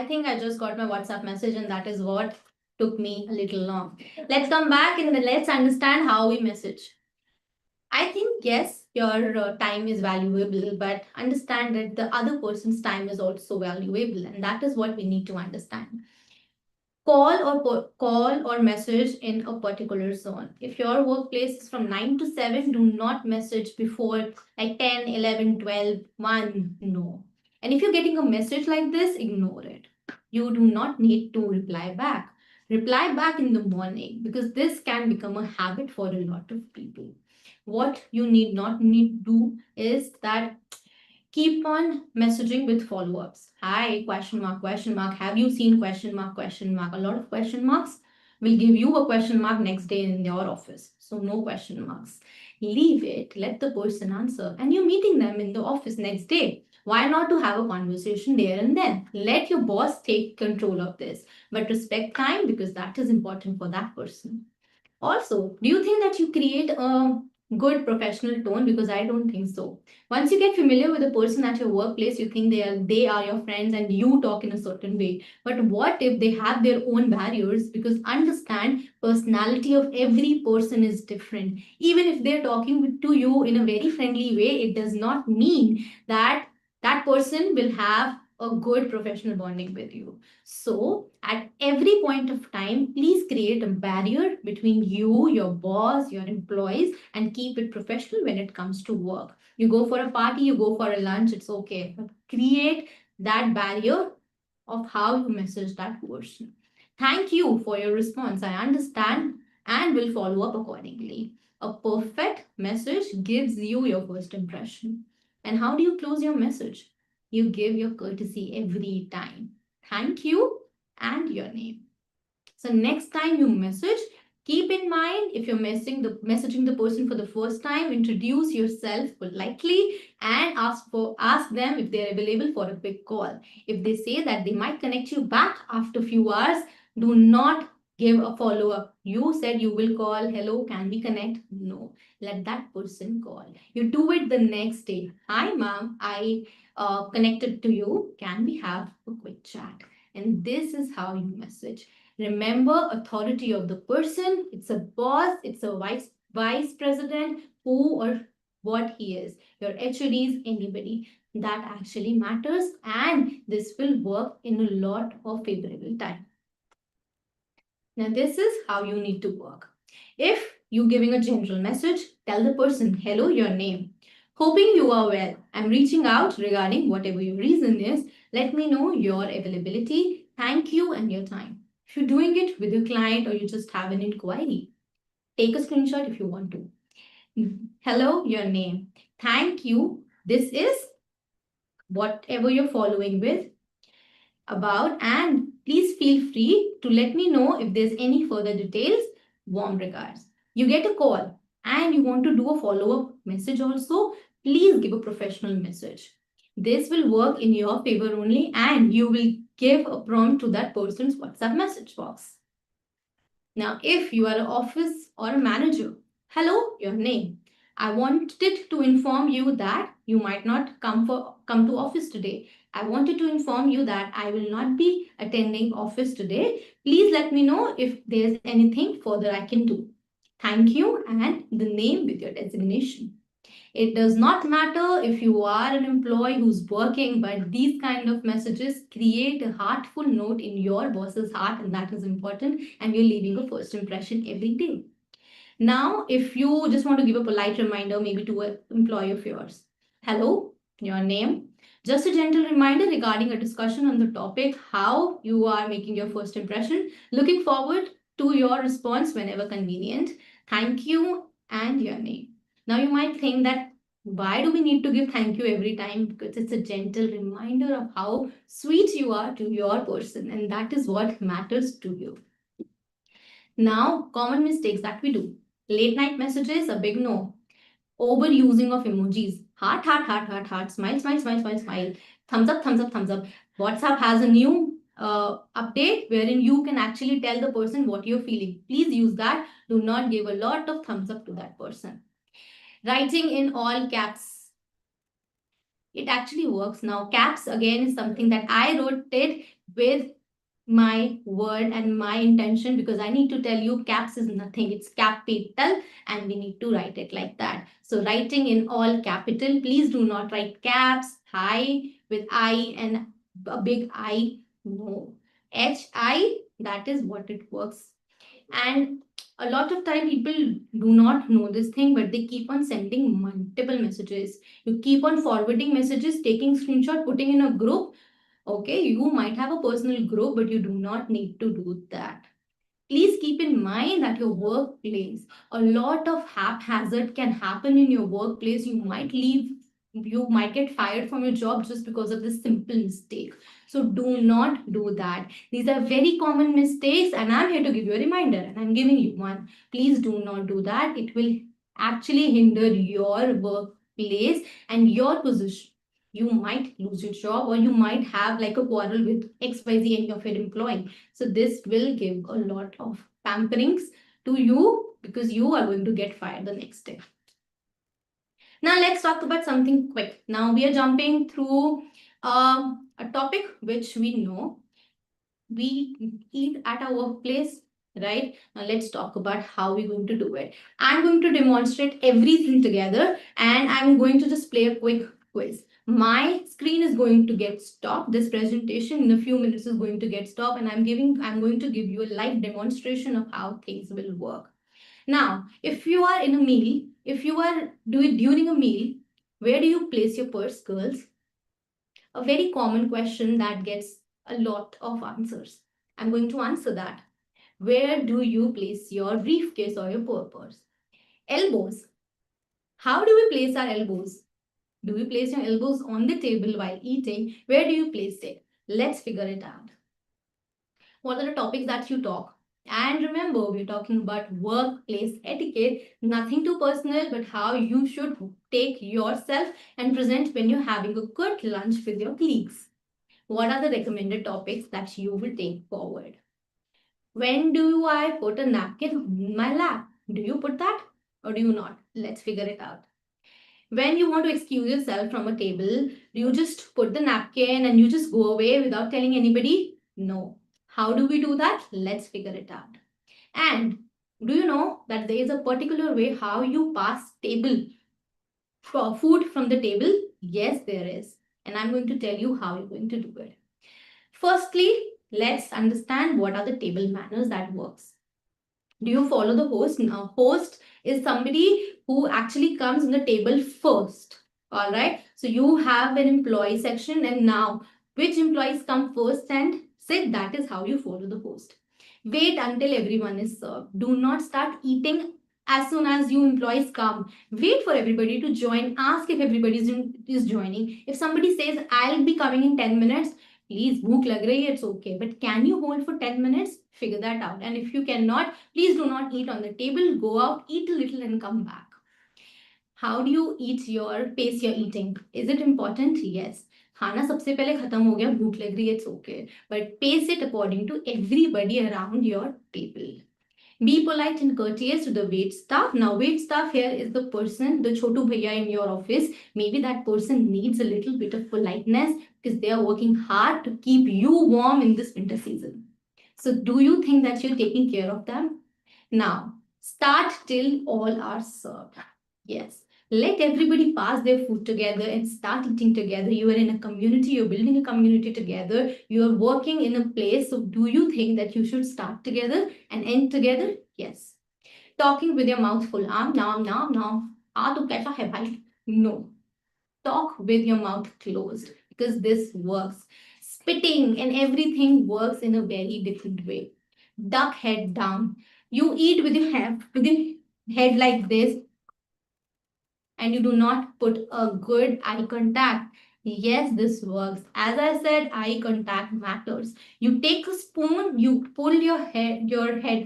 I think I just got my WhatsApp message, and that is what took me a little long. Let's come back and then let's understand how we message. I think, yes, your time is valuable, but understand that the other person's time is also valuable, and that is what we need to understand. Call or message in a particular zone. If your workplace is from 9 to 7, do not message before like 10, 11, 12, 1. No. And if you're getting a message like this, ignore it. You do not need to reply back. Reply back in the morning, because this can become a habit for a lot of people. What you need to do is that keep on messaging with follow-ups. Hi, question mark, question mark. Have you seen question mark, question mark? A lot of question marks will give you a question mark next day in your office. So no question marks. Leave it, let the person answer. And you're meeting them in the office next day. Why not to have a conversation there and then? Let your boss take control of this. But respect time, because that is important for that person. Also, do you think that you create a good professional tone? Because I don't think so. Once you get familiar with a person at your workplace, you think they are your friends and you talk in a certain way. But what if they have their own barriers? Because understand, personality of every person is different. Even if they're talking to you in a very friendly way, it does not mean that that person will have a good professional bonding with you. So, at every point of time, please create a barrier between you, your boss, your employees, and keep it professional when it comes to work. You go for a party, you go for a lunch, it's okay. But create that barrier of how you message that person. Thank you for your response. I understand and will follow up accordingly. A perfect message gives you your first impression. And how do you close your message? You give your courtesy every time. Thank you and your name. So next time you message, keep in mind, if you're messaging the person for the first time, introduce yourself politely and ask them if they're available for a quick call. If they say that they might connect you back after a few hours, do not give a follow-up. You said you will call, hello, can we connect? No, let that person call. You do it the next day. Hi, ma'am, I connected to you. Can we have a quick chat? And this is how you message. Remember, authority of the person. It's a boss, it's a vice president, who or what he is. Your HODs, anybody. That actually matters, and this will work in a lot of favorable time. Now, this is how you need to work. If you're giving a general message, tell the person, hello, your name. Hoping you are well. I'm reaching out regarding whatever your reason is. Let me know your availability. Thank you and your time. If you're doing it with your client or you just have an inquiry, take a screenshot if you want to. Hello, your name. Thank you. This is whatever you're following with about, and please feel free to let me know if there's any further details. Warm regards. You get a call and you want to do a follow-up message also, please give a professional message. This will work in your favor only, and you will give a prompt to that person's WhatsApp message box. Now, if you are an office or a manager, hello, your name. I wanted to inform you that you might not come to office today. I wanted to inform you that I will not be attending office today. Please let me know if there's anything further I can do. Thank you, and the name with your designation. It does not matter if you are an employee who's working, but these kind of messages create a heartful note in your boss's heart, and that is important, and you're leaving a first impression every day. Now, if you just want to give a polite reminder, maybe to an employee of yours. Hello, your name. Just a gentle reminder regarding a discussion on the topic, how you are making your first impression. Looking forward to your response whenever convenient. Thank you and your name. Now, you might think that why do we need to give thank you every time? Because it's a gentle reminder of how sweet you are to your person, and that is what matters to you. Now, common mistakes that we do. Late night messages, a big no. Overusing of emojis. Heart, heart, heart, heart, heart. Smile, smile, smile, smile, smile. Thumbs up, thumbs up, thumbs up. WhatsApp has a new update wherein you can actually tell the person what you're feeling. Please use that. Do not give a lot of thumbs up to that person. Writing in all caps. It actually works now. Caps again is something that I wrote it with my word and my intention, because I need to tell you caps is nothing. It's capital and we need to write it like that. So writing in all capital, please do not write caps, high with I and a big I. No. HI, that is what it works. And a lot of time people do not know this thing, but they keep on sending multiple messages. You keep on forwarding messages, taking screenshot, putting in a group. Okay, you might have a personal group, but you do not need to do that. Please keep in mind that your workplace, a lot of haphazard can happen in your workplace. You might get fired from your job just because of this simple mistake. So do not do that. These are very common mistakes, and I'm here to give you a reminder, and I'm giving you one. Please do not do that. It will actually hinder your workplace and your position. You might lose your job, or you might have like a quarrel with XYZ, any of your employee. So this will give a lot of pamperings to you, because you are going to get fired the next day. Now let's talk about something quick. Now we are jumping through a topic which we know. We eat at our workplace, right? Now let's talk about how we're going to do it. I'm going to demonstrate everything together, and I'm going to just play a quick quiz. My screen is going to get stopped. This presentation in a few minutes is going to get stopped, and I'm going to give you a live demonstration of how things will work. Now, if you are in a meal, if you are doing during a meal, where do you place your purse, girls? A very common question that gets a lot of answers. I'm going to answer that. Where do you place your briefcase or your purse? Elbows. How do we place our elbows? Do we place your elbows on the table while eating? Where do you place it? Let's figure it out. What are the topics that you talk? And remember, we're talking about workplace etiquette, nothing too personal, but how you should take yourself and present when you're having a good lunch with your colleagues. What are the recommended topics that you will take forward? When do I put a napkin on my lap? Do you put that or do you not? Let's figure it out. When you want to excuse yourself from a table, do you just put the napkin and you just go away without telling anybody? No. How do we do that? Let's figure it out. And do you know that there is a particular way how you pass table for food from the table? Yes, there is. And I'm going to tell you how you're going to do it. Firstly, let's understand what are the table manners that works. Do you follow the host? Now, host is somebody who actually comes on the table first. All right. So you have an employee section, and now which employees come first and sit? That is how you follow the host. Wait until everyone is served. Do not start eating as soon as you employees come. Wait for everybody to join. Ask if everybody is joining. If somebody says, I'll be coming in 10 minutes, please, bhook lag rahi hai, it's okay. But can you hold for 10 minutes? Figure that out. And if you cannot, please do not eat on the table. Go out, eat a little and come back. How do you eat your pace you're eating? Is it important? Yes. खाना सबसे पहले खत्म हो गया, भूख लग रही है, it's okay. But pace it according to everybody around your table. Be polite and courteous to the wait staff. Now, wait staff here is the person, the chotu bhaiya in your office. Maybe that person needs a little bit of politeness because they are working hard to keep you warm in this winter season. So, do you think that you're taking care of them? Now, start till all are served. Yes. Let everybody pass their food together and start eating together. You are in a community, you're building a community together, you're working in a place. So, do you think that you should start together and end together? Yes. Talking with your mouth full. Now. Tu kaisa hai bhai? No. Talk with your mouth closed because this works. Spitting and everything works in a very different way. Duck head down. You eat with your head like this, and you do not put a good eye contact. Yes, this works. As I said, eye contact matters. You take a spoon, you pull your head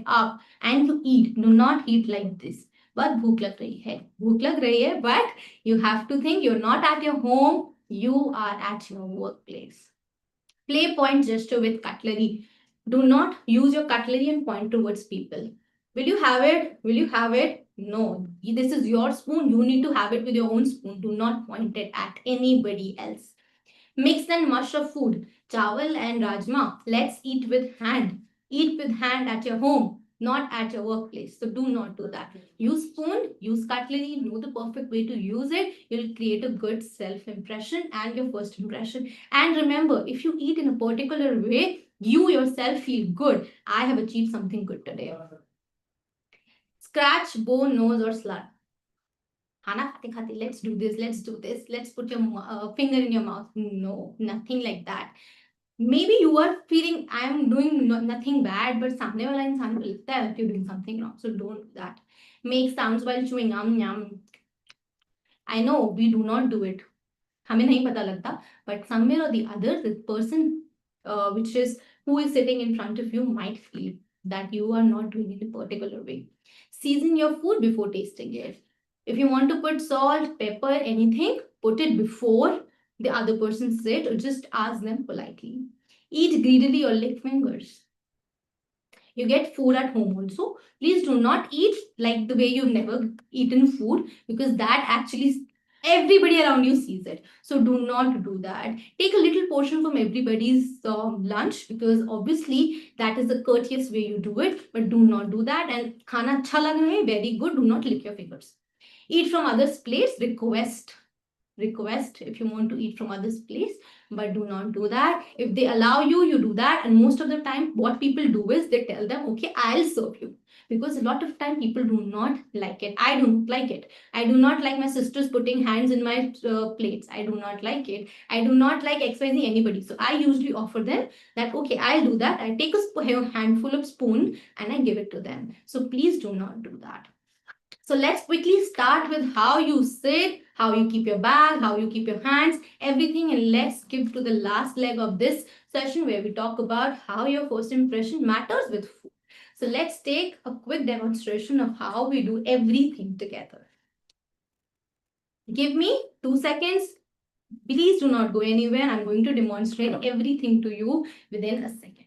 up and you eat. Do not eat like this. But bhook lag rahi hai. Bhook lag rahi hai, but you have to think you're not at your home, you are at your workplace. Play point gesture with cutlery. Do not use your cutlery and point towards people. Will you have it? Will you have it? No. This is your spoon. You need to have it with your own spoon. Do not point it at anybody else. Mix and mush of food. Chawal and rajma, let's eat with hand. Eat with hand at your home, not at your workplace. So do not do that. Use spoon, use cutlery, know the perfect way to use it. You'll create a good self-impression and your first impression. And remember, if you eat in a particular way, you yourself feel good. I have achieved something good today. Scratch, bone, nose, or slut. Khana khate khate, let's do this, let's put your finger in your mouth. No, nothing like that. Maybe you are feeling I am doing nothing bad, but सामने वाला इंसान को लगता है that you're doing something wrong. So don't do that. Make sounds while chewing. Yum. I know we do not do it. हमें नहीं पता लगता, but somewhere or the other, the person which is who is sitting in front of you might feel that you are not doing it a particular way. Season your food before tasting it. If you want to put salt, pepper, anything, put it before the other person sit or just ask them politely. Eat greedily or lick fingers. You get food at home also. Please do not eat like the way you've never eaten food, because that actually everybody around you sees it. So do not do that. Take a little portion from everybody's lunch, because obviously that is the courteous way you do it, but do not do that. And khana acha lag raha hai, very good. Do not lick your fingers. Eat from others' plates. Request if you want to eat from others' place, but do not do that. If they allow you, you do that. And most of the time, what people do is they tell them, okay, I'll serve you. Because a lot of time people do not like it. I don't like it. I do not like my sisters putting hands in my plates. I do not like it. I do not like XYZ anybody. So I usually offer them that, okay, I'll do that. I take a handful of spoon and I give it to them. So please do not do that. So let's quickly start with how you sit, how you keep your bag, how you keep your hands, everything. And let's skip to the last leg of this session where we talk about how your first impression matters with food. So let's take a quick demonstration of how we do everything together. Give me 2 seconds. Please do not go anywhere. I'm going to demonstrate everything to you within a second.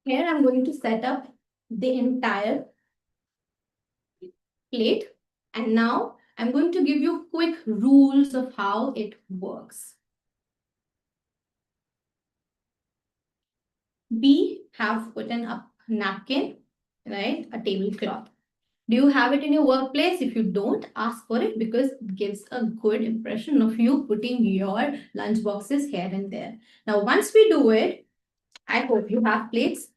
Here I'm going to set up the entire plate, and now I'm going to give you quick rules of how it works. We have put a napkin, right? A tablecloth. Do you have it in your workplace? If you don't, ask for it, because it gives a good impression of you putting your lunch boxes here and there. Now, once we do it, I hope you have plates.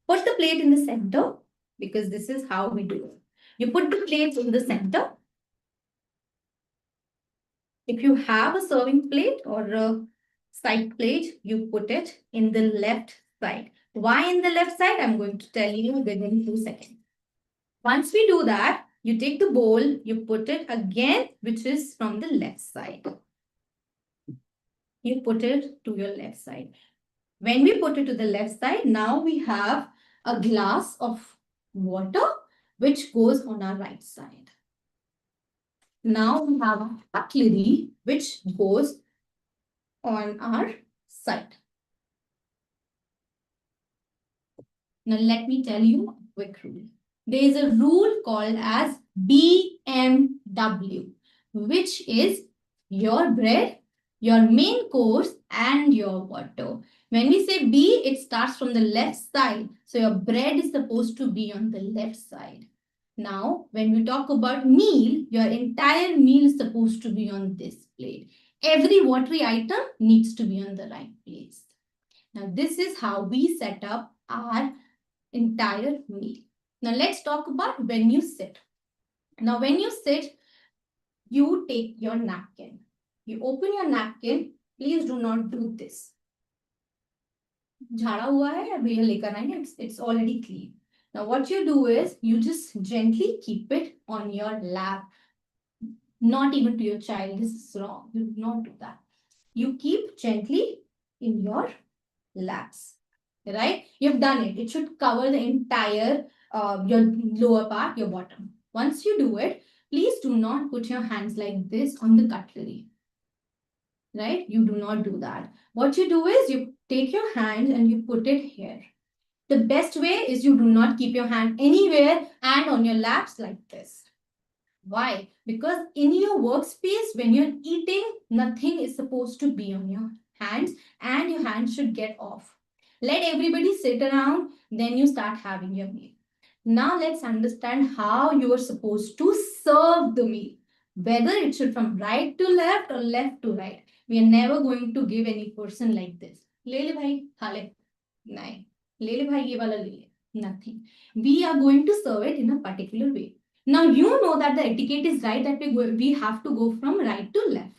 Put the plate in the center, because this is how we do it. You put the plates in the center. If you have a serving plate or a side plate, you put it in the left side. Why in the left side? I'm going to tell you within 2 seconds. Once we do that, you take the bowl, you put it again, which is from the left side. You put it to your left side. When we put it to the left side, now we have a glass of water, which goes on our right side. Now we have a cutlery, which goes on our side. Now let me tell you a quick rule. There is a rule called as BMW, which is your bread, your main course, and your water. When we say B, it starts from the left side. So your bread is supposed to be on the left side. Now, when we talk about meal, your entire meal is supposed to be on this plate. Every watery item needs to be on the right place. Now, this is how we set up our entire meal. Now, let's talk about when you sit. Now, when you sit, you take your napkin. You open your napkin. Please do not do this. झाड़ा हुआ है, भैया लेकर आएंगे, it's already clean. Now, what you do is you just gently keep it on your lap. Not even to your child. This is wrong. You do not do that. You keep gently in your laps. Right? You've done it. It should cover the entire your lower part, your bottom. Once you do it, please do not put your hands like this on the cutlery. Right? You do not do that. What you do is you take your hand and you put it here. The best way is you do not keep your hand anywhere and on your laps like this. Why? Because in your workspace, when you're eating, nothing is supposed to be on your hands and your hands should get off. Let everybody sit around, then you start having your meal. Now let's understand how you are supposed to serve the meal. Whether it should from right to left or left to right. We are never going to give any person like this. Le le bhai, kha le. Nahin. Le le bhai, ye wala le le. Nothing. We are going to serve it in a particular way. Now you know that the etiquette is right, that we have to go from right to left.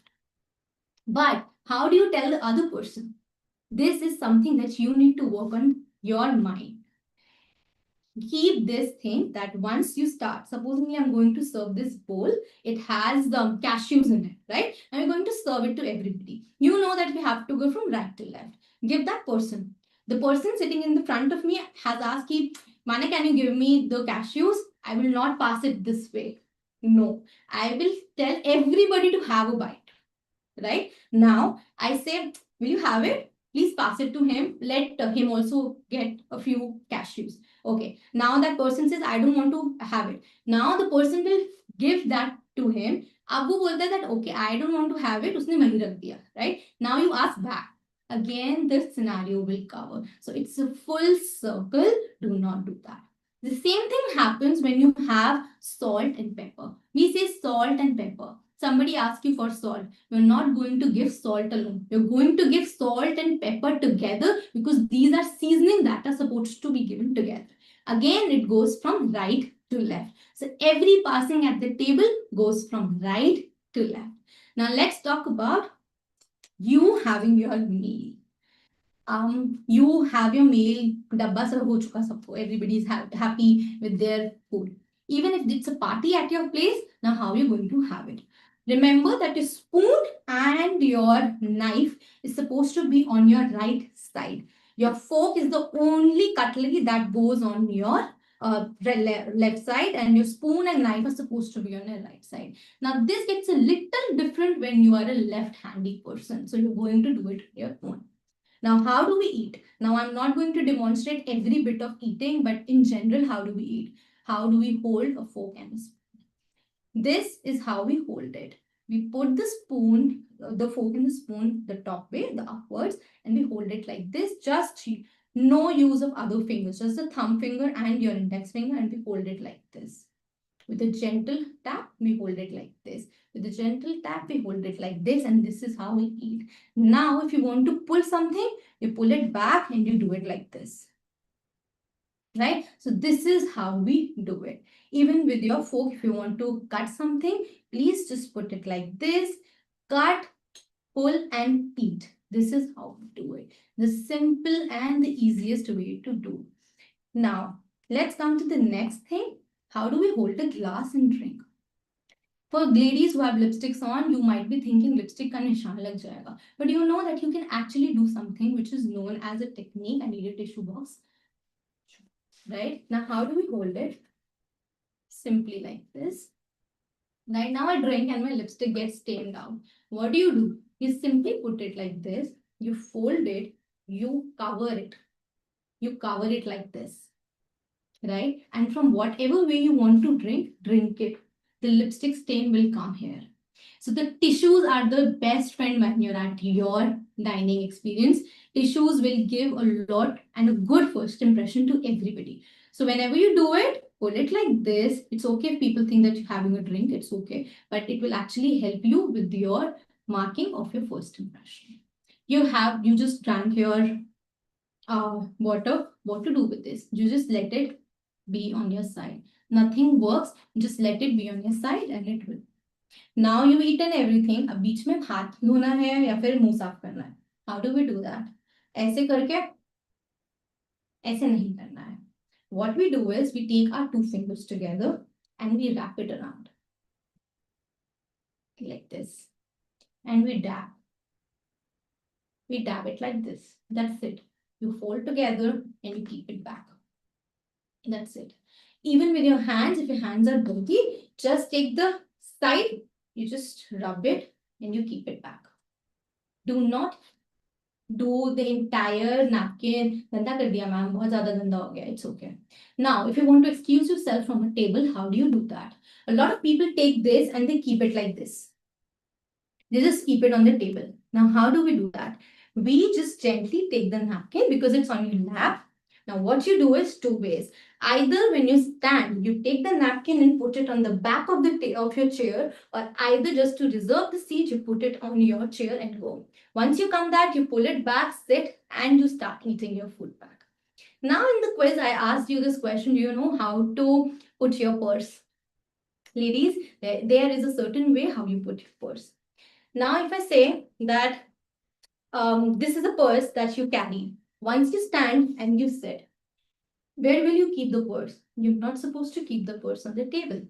But how do you tell the other person? This is something that you need to work on your mind. Keep this thing that once you start, supposedly I'm going to serve this bowl, it has the cashews in it, right? And we're going to serve it to everybody. You know that we have to go from right to left. Give that person. The person sitting in the front of me has asked, Mana, can you give me the cashews? I will not pass it this way. No, I will tell everybody to have a bite, right? Now I say, will you have it? Please pass it to him. Let him also get a few cashews. Okay. Now that person says, I don't want to have it. Now the person will give that to him. अब वो बोलता है that okay, I don't want to have it. उसने वहीं रख दिया, right? Now you ask back. Again, this scenario will cover. So it's a full circle. Do not do that. The same thing happens when you have salt and pepper. We say salt and pepper. Somebody asks you for salt. You're not going to give salt alone. You're going to give salt and pepper together because these are seasoning that are supposed to be given together. Again, it goes from right to left. So every passing at the table goes from right to left. Now let's talk about you having your meal. You have your meal, dabba sab ho chuka sabko. Everybody is happy with their food. Even if it's a party at your place, now how are you going to have it? Remember that your spoon and your knife is supposed to be on your right side. Your fork is the only cutlery that goes on your left side, and your spoon and knife are supposed to be on your right side. Now, this gets a little different when you are a left-handy person. So, you're going to do it on your own. Now, how do we eat? Now, I'm not going to demonstrate every bit of eating, but in general, how do we eat? How do we hold a fork and a spoon? This is how we hold it. We put the spoon, the fork in the spoon, the top way, the upwards, and we hold it like this. Just no use of other fingers, just the thumb finger and your index finger, and we hold it like this. With a gentle tap, we hold it like this. With a gentle tap, we hold it like this, and this is how we eat. Now, if you want to pull something, you pull it back and you do it like this. Right? So this is how we do it. Even with your fork, if you want to cut something, please just put it like this. Cut, pull, and eat. This is how we do it. The simple and the easiest way to do. Now, let's come to the next thing. How do we hold a glass and drink? For ladies who have lipsticks on, you might be thinking lipstick ka nishan lag jayega. But you know that you can actually do something which is known as a technique. I need a tissue box. Right? Now, how do we hold it? Simply like this. Right now, I drink and my lipstick gets stained out. What do? You simply put it like this. You fold it. You cover it. You cover it like this. Right? And from whatever way you want to drink it. The lipstick stain will come here. So the tissues are the best friend when you're at your dining experience. Tissues will give a lot and a good first impression to everybody. So whenever you do it, pull it like this. It's okay if people think that you're having a drink, it's okay. But it will actually help you with your marking of your first impression. You just drank your water. What to do with this? You just let it be on your side. Nothing works. Just let it be on your side and it will. Now you've eaten everything. अब बीच में हाथ धोना है या फिर मुंह साफ करना है. How do we do that? ऐसे करके ऐसे नहीं करना है. What we do is we take our two fingers together and we wrap it around like this, and we dab. We dab it like this. That's it. You fold together and you keep it back. That's it. Even with your hands, if your hands are dirty, just take the side, you just rub it and you keep it back. Do not do the entire napkin. गंदा कर दिया ma'am, बहुत ज्यादा गंदा हो गया. It's okay. Now, if you want to excuse yourself from a table, how do you do that? A lot of people take this and they keep it like this. They just keep it on the table. Now, how do we do that? We just gently take the napkin because it's on your lap. Now, what you do is two ways. Either when you stand, you take the napkin and put it on the back of of your chair, or either just to reserve the seat, you put it on your chair and go. Once you come back, you pull it back, sit, and you start eating your food back. Now, in the quiz, I asked you this question. Do you know how to put your purse? Ladies, there is a certain way how you put your purse. Now, if I say that this is a purse that you carry, once you stand and you sit, where will you keep the purse? You're not supposed to keep the purse on the table.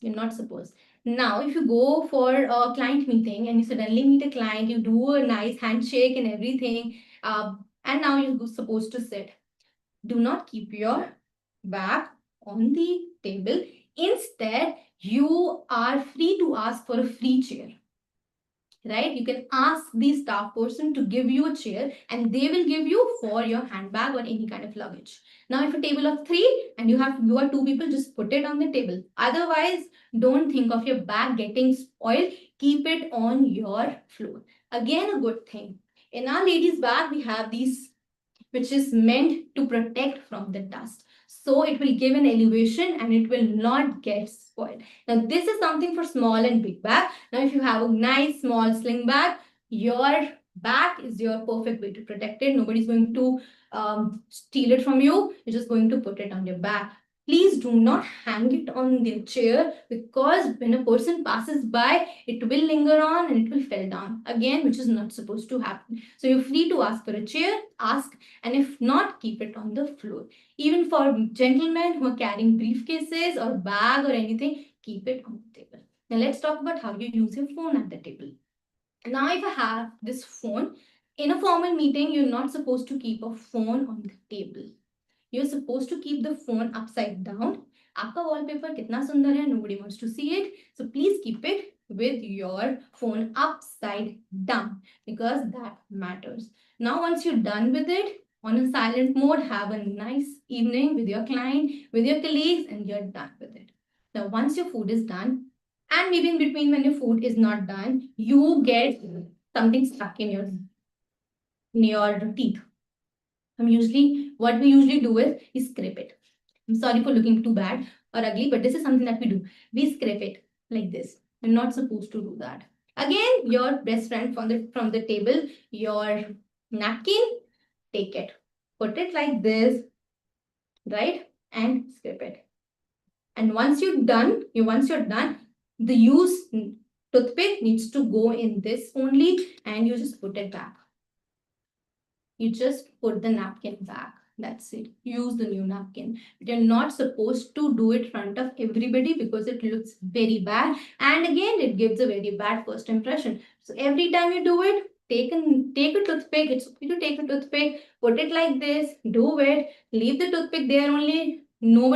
You're not supposed. Now, if you go for a client meeting and you suddenly meet a client, you do a nice handshake and everything, and now you're supposed to sit. Do not keep your bag on the table. Instead, you are free to ask for a free chair. Right? You can ask the staff person to give you a chair and they will give you for your handbag or any kind of luggage. Now, if a table of three and you are two people, just put it on the table. Otherwise, don't think of your bag getting spoiled. Keep it on your floor. Again, a good thing. In our ladies' bag, we have these which is meant to protect from the dust. So it will give an elevation and it will not get spoiled. Now this is something for small and big bag. Now if you have a nice small sling bag, your bag is your perfect way to protect it. Nobody's going to steal it from you. You're just going to put it on your back. Please do not hang it on the chair because when a person passes by, it will linger on and it will fall down again, which is not supposed to happen. So you're free to ask for a chair, ask, and if not, keep it on the floor. Even for gentlemen who are carrying briefcases or bag or anything, keep it on the table. Now let's talk about how you use your phone at the table. Now if I have this phone, in a formal meeting, you're not supposed to keep a phone on the table. You're supposed to keep the phone upside down. आपका wallpaper कितना सुंदर है, nobody wants to see it. So please keep it with your phone upside down because that matters. Now once you're done with it, on a silent mode, have a nice evening with your client, with your colleagues, and you're done with it. Now once your food is done, and maybe in between when your food is not done, you get something stuck in your teeth. What we usually do is we scrape it. I'm sorry for looking too bad or ugly, but this is something that we do. We scrape it like this. You're not supposed to do that. Again, your best friend from the table, your napkin, take it. Put it like this, right? And scrape it. And once you're done, the used toothpick needs to go in this only, and you just put it back. You just put the napkin back. That's it. Use the new napkin. But you're not supposed to do it in front of everybody because it looks very bad. And again, it gives a very bad first impression. So every time you do it, take a toothpick. It's okay to take a toothpick, put it like this, do it, leave the toothpick there only. Nobody